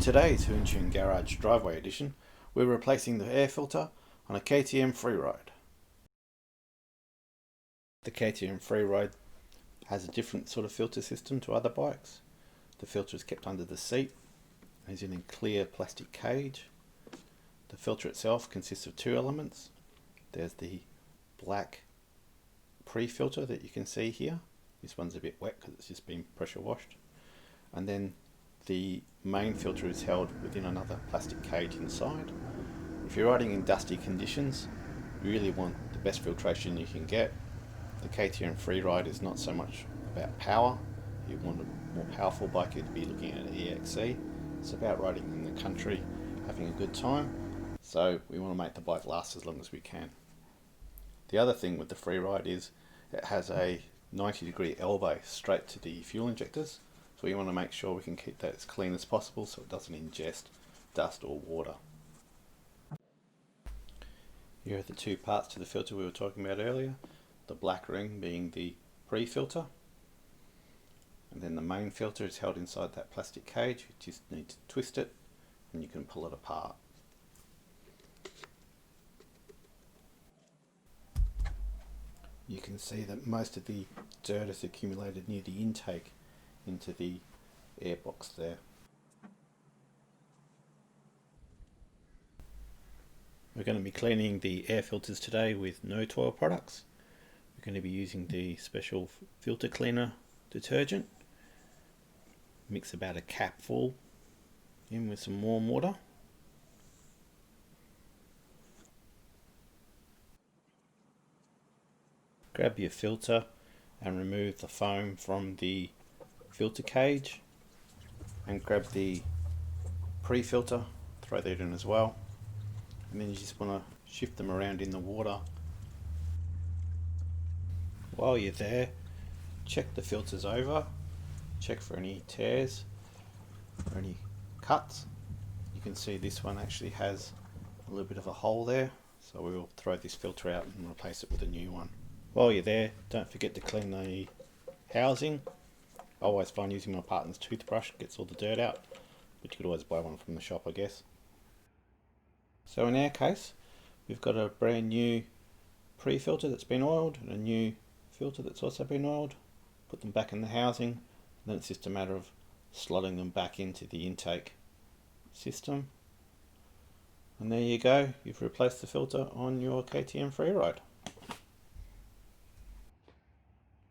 today's HoonTune Garage driveway edition, we're replacing the air filter on a KTM Freeride. The KTM Freeride has a different sort of filter system to other bikes. The filter is kept under the seat and is in a clear plastic cage. The filter itself consists of two elements. There's the black pre-filter that you can see here. This one's a bit wet because it's just been pressure washed. And then the main filter is held within another plastic cage inside. If you're riding in dusty conditions, you really want the best filtration you can get. The KTM Freeride is not so much about power. If you want a more powerful bike, you'd be looking at an EXE. It's about riding in the country, having a good time. So we want to make the bike last as long as we can. The other thing with the Freeride is it has a 90-degree elbow straight to the fuel injectors. So we want to make sure we can keep that as clean as possible so it doesn't ingest dust or water. Here are the two parts to the filter we were talking about earlier. The black ring being the pre-filter, and then the main filter is held inside that plastic cage. You just need to twist it and you can pull it apart. You can see that most of the dirt is accumulated near the intake into the air box there. We're going to be cleaning the air filters today with NoToil products. We're going to be using the special filter cleaner detergent. Mix about a cap full in with some warm water. Grab your filter and remove the foam from the filter cage, and grab the pre-filter, throw that in as well, and then you just want to shift them around in the water. While you're there, check the filters over, check for any tears or any cuts. You can see this one actually has a little bit of a hole there, so we'll throw this filter out and replace it with a new one. While you're there, don't forget to clean the housing. I always find using my partner's toothbrush gets all the dirt out, but you could always buy one from the shop, I guess. So in our case, we've got a brand new pre-filter that's been oiled and a new filter that's also been oiled. Put them back in the housing, and then it's just a matter of slotting them back into the intake system. And there you go, you've replaced the filter on your KTM Freeride.